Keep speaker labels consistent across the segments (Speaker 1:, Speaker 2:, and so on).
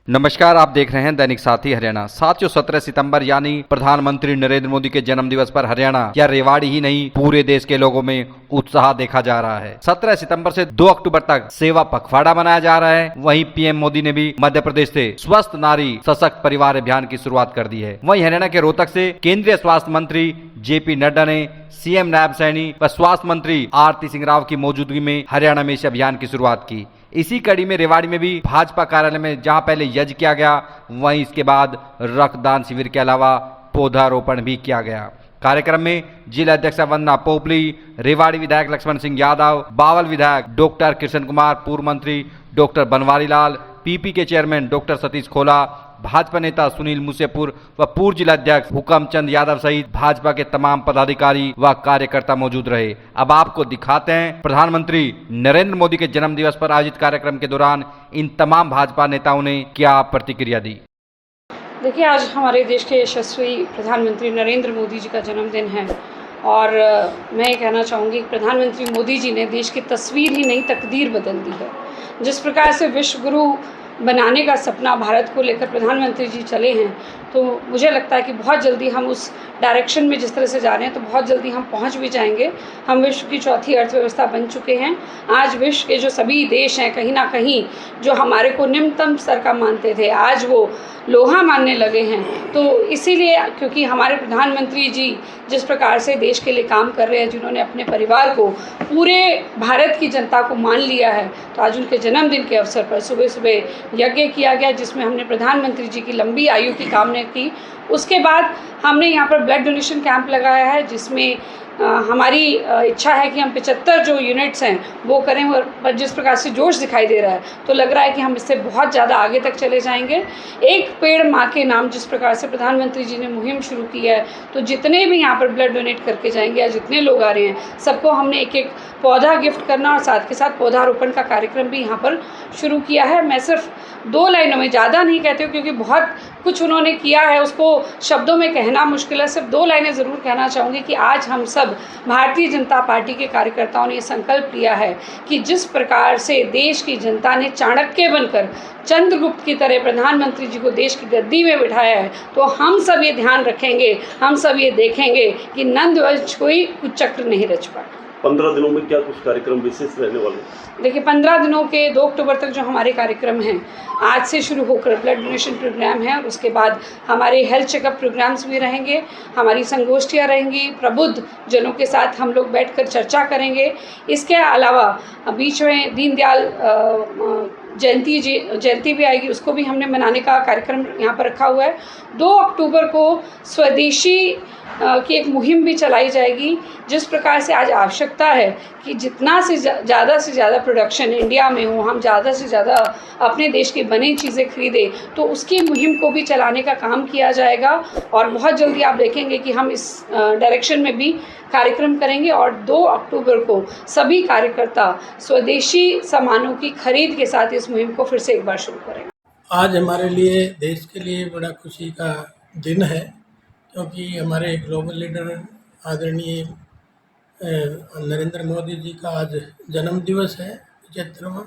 Speaker 1: नमस्कार, आप देख रहे हैं दैनिक साथी हरियाणा। साथियों, 17 सितंबर यानी प्रधानमंत्री नरेंद्र मोदी के जन्म दिवस पर हरियाणा या रेवाड़ी ही नहीं पूरे देश के लोगों में उत्साह देखा जा रहा है। 17 सितंबर से 2 अक्टूबर तक सेवा पखवाड़ा मनाया जा रहा है। वहीं पीएम मोदी ने भी मध्य प्रदेश से स्वस्थ नारी सशक्त परिवार अभियान की शुरुआत कर दी है। वहीं हरियाणा के रोहतक से केंद्रीय स्वास्थ्य मंत्री जेपी नड्डा ने सीएम नायब सैनी व स्वास्थ्य मंत्री आरती सिंह राव की मौजूदगी में हरियाणा में इस अभियान की शुरुआत की। इसी कड़ी में रेवाड़ी में भी भाजपा कार्यालय में जहां पहले यज्ञ किया गया, वहीं इसके बाद रक्तदान शिविर के अलावा पौधारोपण भी किया गया। कार्यक्रम में जिला अध्यक्ष वंदना पोपली, रेवाड़ी विधायक लक्ष्मण सिंह यादव, बावल विधायक डॉक्टर कृष्ण कुमार, पूर्व मंत्री डॉक्टर बनवारी लाल, पीपी के चेयरमैन डॉक्टर सतीश खोला, भाजपा नेता सुनील मुसेपुर व पूर्व जिला अध्यक्ष हुकमचंद यादव सहित भाजपा के तमाम पदाधिकारी व कार्यकर्ता मौजूद रहे। अब आपको दिखाते हैं प्रधानमंत्री नरेंद्र मोदी के जन्म दिवस पर आयोजित कार्यक्रम के दौरान इन तमाम भाजपा नेताओं ने क्या प्रतिक्रिया दी।
Speaker 2: देखिए, आज हमारे देश के यशस्वी प्रधानमंत्री नरेंद्र मोदी जी का जन्मदिन है और मैं ये कहना चाहूँगी कि प्रधानमंत्री मोदी जी ने देश की तस्वीर ही नहीं तकदीर बदल दी है। जिस प्रकार से विश्व गुरु बनाने का सपना भारत को लेकर प्रधानमंत्री जी चले हैं, तो मुझे लगता है कि बहुत जल्दी हम उस डायरेक्शन में जिस तरह से जा रहे हैं तो बहुत जल्दी हम पहुंच भी जाएंगे। हम विश्व की चौथी अर्थव्यवस्था बन चुके हैं। आज विश्व के जो सभी देश हैं, कहीं ना कहीं जो हमारे को निम्नतम स्तर का मानते थे, आज वो लोहा मानने लगे हैं। तो इसीलिए, क्योंकि हमारे प्रधानमंत्री जी जिस प्रकार से देश के लिए काम कर रहे हैं, जिन्होंने अपने परिवार को, पूरे भारत की जनता को मान लिया है, तो आज उनके जन्मदिन के अवसर पर सुबह सुबह यज्ञ किया गया, जिसमें हमने प्रधानमंत्री जी की लंबी आयु की कामना की। उसके बाद हमने यहाँ पर ब्लड डोनेशन कैंप लगाया है, जिसमें हमारी इच्छा है कि हम 75 जो यूनिट्स हैं वो करें। और जिस प्रकार से जोश दिखाई दे रहा है, तो लग रहा है कि हम इससे बहुत ज़्यादा आगे तक चले जाएंगे। एक पेड़ माँ के नाम जिस प्रकार से प्रधानमंत्री जी ने मुहिम शुरू की है, तो जितने भी यहाँ पर ब्लड डोनेट करके जाएंगे या जितने लोग आ रहे हैं, सबको हमने एक एक पौधा गिफ्ट करना और साथ के साथ पौधारोपण का कार्यक्रम भी यहाँ पर शुरू किया है। मैं सिर्फ 2 लाइनों में, ज़्यादा नहीं कहती हूँ क्योंकि बहुत कुछ उन्होंने किया है, उसको शब्दों में कहना मुश्किल है। सिर्फ 2 लाइनें ज़रूर कहना चाहूँगी कि आज हम सब भारतीय जनता पार्टी के कार्यकर्ताओं ने ये संकल्प लिया है कि जिस प्रकार से देश की जनता ने चाणक्य बनकर चंद्रगुप्त की तरह प्रधानमंत्री जी को देश की गद्दी में बिठाया है, तो हम सब ये ध्यान रखेंगे, हम सब ये देखेंगे कि नंदवंश कोई कुछ चक्र नहीं रच पाए।
Speaker 3: 15 दिनों में क्या कुछ कार्यक्रम विशेष रहने वाले हैं?
Speaker 2: देखिए, 15 दिनों के 2 अक्टूबर तक जो हमारे कार्यक्रम हैं, आज से शुरू होकर ब्लड डोनेशन प्रोग्राम है और उसके बाद हमारे हेल्थ चेकअप प्रोग्राम्स भी रहेंगे, हमारी संगोष्ठियाँ रहेंगी, प्रबुद्ध जनों के साथ हम लोग बैठकर चर्चा करेंगे। इसके अलावा बीच में दीनदयाल जयंती भी आएगी, उसको भी हमने मनाने का कार्यक्रम यहाँ पर रखा हुआ है। 2 अक्टूबर को स्वदेशी की एक मुहिम भी चलाई जाएगी। जिस प्रकार से आज आवश्यकता है कि जितना से ज़्यादा प्रोडक्शन इंडिया में हो, हम ज़्यादा से ज़्यादा अपने देश की बनी चीज़ें खरीदें, तो उसकी मुहिम को भी चलाने का काम किया जाएगा और बहुत जल्दी आप देखेंगे कि हम इस डायरेक्शन में भी कार्यक्रम करेंगे। और 2 अक्टूबर को सभी कार्यकर्ता स्वदेशी सामानों की खरीद के साथ इस मुहिम को फिर से एक बार शुरू करेंगे।
Speaker 4: आज हमारे लिए, देश के लिए बड़ा खुशी का दिन है, क्योंकि हमारे ग्लोबल लीडर आदरणीय नरेंद्र मोदी जी का आज जन्म दिवस है, 75वां।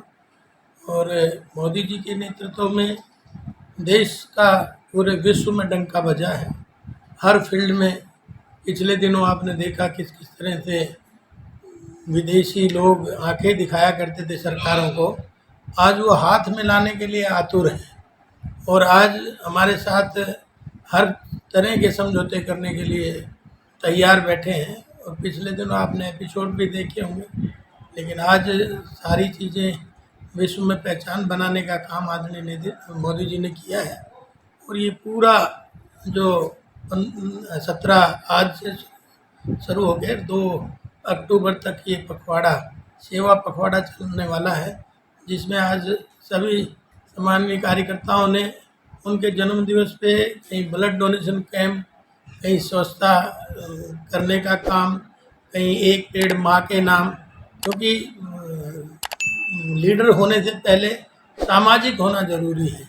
Speaker 4: और मोदी जी के नेतृत्व में देश का पूरे विश्व में डंका बजा है। हर फील्ड में पिछले दिनों आपने देखा किस किस तरह से विदेशी लोग आंखें दिखाया करते थे सरकारों को, आज वो हाथ मिलाने के लिए आतुर हैं और आज हमारे साथ हर तरह के समझौते करने के लिए तैयार बैठे हैं। और पिछले दिनों आपने एपिसोड भी देखे होंगे, लेकिन आज सारी चीज़ें विश्व में पहचान बनाने का काम आदरणीय मोदी जी ने किया है। और ये पूरा जो 17 आज से शुरू हो गया, 2 अक्टूबर तक ये पखवाड़ा, सेवा पखवाड़ा चलने वाला है, जिसमें आज सभी सामान्य कार्यकर्ताओं ने उनके जन्म दिवस पे कहीं ब्लड डोनेशन कैंप, कहीं स्वच्छता करने का काम, कहीं एक पेड़ माँ के नाम, क्योंकि लीडर होने से पहले सामाजिक होना जरूरी है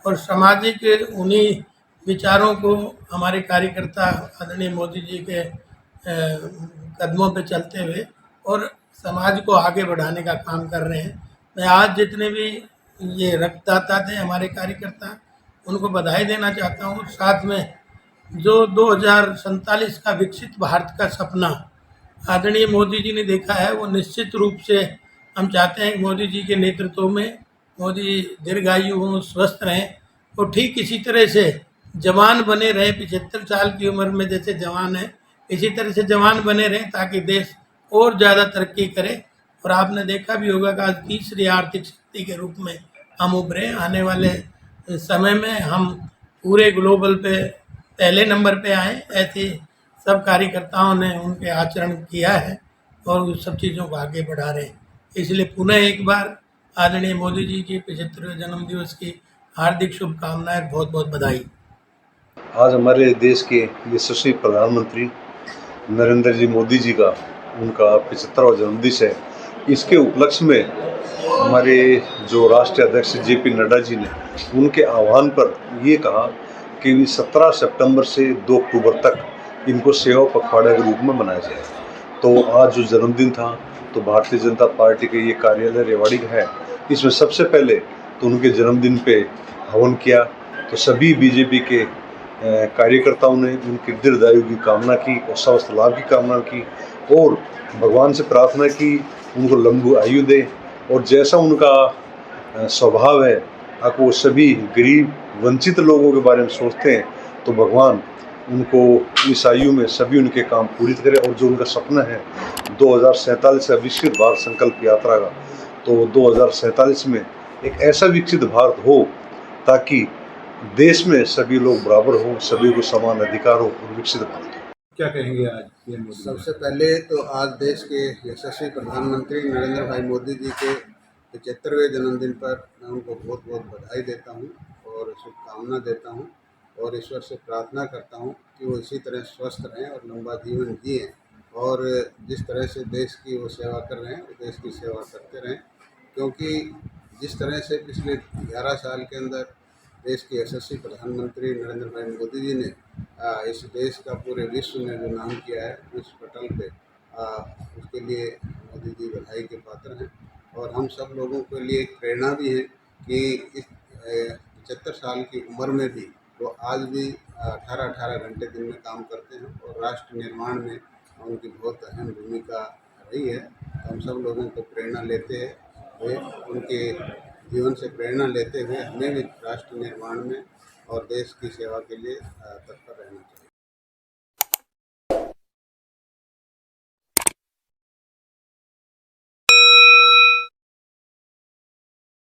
Speaker 4: और सामाजिक उन्हीं विचारों को हमारे कार्यकर्ता आदरणीय मोदी जी के कदमों पे चलते हुए और समाज को आगे बढ़ाने का काम कर रहे हैं। मैं आज जितने भी ये रक्तदाता थे हमारे कार्यकर्ता, उनको बधाई देना चाहता हूँ। साथ में जो 2047 का विकसित भारत का सपना आदरणीय मोदी जी ने देखा है, वो निश्चित रूप से हम चाहते हैं कि मोदी जी के नेतृत्व में मोदी दीर्घायु हों, स्वस्थ रहें और ठीक इसी तरह से जवान बने रहें। 75 साल की उम्र में जैसे जवान है, इसी तरह से जवान बने रहें ताकि देश और ज़्यादा तरक्की करे। और आपने देखा भी होगा कि आज तीसरी आर्थिक शक्ति के रूप में हम उभरे। आने वाले समय में हम पूरे ग्लोबल पे पहले नंबर पे आए। ऐसे सब कार्यकर्ताओं ने उनके आचरण किया है और उस सब चीज़ों को आगे बढ़ा रहे हैं। इसलिए पुनः एक बार आदरणीय मोदी जी के 75वें जन्मदिवस की हार्दिक शुभकामनाएं, बहुत बहुत बधाई।
Speaker 5: आज हमारे देश के यशस्वी प्रधानमंत्री नरेंद्र जी मोदी जी का उनका 75वां जन्मदिवस है। इसके उपलक्ष्य में हमारे जो राष्ट्रीय अध्यक्ष JP नड्डा जी ने उनके आह्वान पर ये कहा कि 17 सितंबर से 2 अक्टूबर तक इनको सेवा पखवाड़े के रूप में मनाया जाए। तो आज जो जन्मदिन था, तो भारतीय जनता पार्टी के ये कार्यालय रेवाड़ी का है, इसमें सबसे पहले तो उनके जन्मदिन पे हवन किया। तो सभी बीजेपी के कार्यकर्ताओं ने उनके दीर्घायु की कामना की और स्वास्थ्य लाभ की कामना की और भगवान से प्रार्थना की उनको लंबी आयु दे। और जैसा उनका स्वभाव है, आपको वो सभी गरीब वंचित लोगों के बारे में सोचते हैं, तो भगवान उनको इस आयु में सभी उनके काम पूरी करे। और जो उनका सपना है 2047 का विकसित भारत संकल्प यात्रा का, तो 2047 में एक ऐसा विकसित भारत हो ताकि देश में सभी लोग बराबर हों, सभी को समान अधिकार हो और विकसित भारत हो।
Speaker 6: क्या कहेंगे आज पीएम मोदी?
Speaker 7: सबसे पहले तो आज देश के यशस्वी प्रधानमंत्री नरेंद्र भाई मोदी जी के 75वें जन्मदिन पर मैं उनको बहुत बहुत बधाई देता हूं और शुभकामना देता हूं और ईश्वर से प्रार्थना करता हूं कि वो इसी तरह स्वस्थ रहें और लंबा जीवन जिएं और जिस तरह से देश की वो सेवा कर रहे हैं वो देश की सेवा करते रहें। क्योंकि जिस तरह से पिछले 11 साल के अंदर देश के यशस्वी प्रधानमंत्री नरेंद्र भाई मोदी जी ने इस देश का पूरे विश्व में जो नाम किया है विश्व पटल पे, उसके लिए मोदी जी बधाई के पात्र हैं। और हम सब लोगों के लिए एक प्रेरणा भी है कि इस 75 साल की उम्र में भी वो आज भी 18-18 घंटे दिन में काम करते हैं और राष्ट्र निर्माण में उनकी बहुत अहम भूमिका रही है। हम सब लोगों को प्रेरणा लेते हुए, उनके जीवन से प्रेरणा लेते हुए हमें भी राष्ट्र निर्माण में और देश की सेवा के लिए तत्पर रहना चाहिए।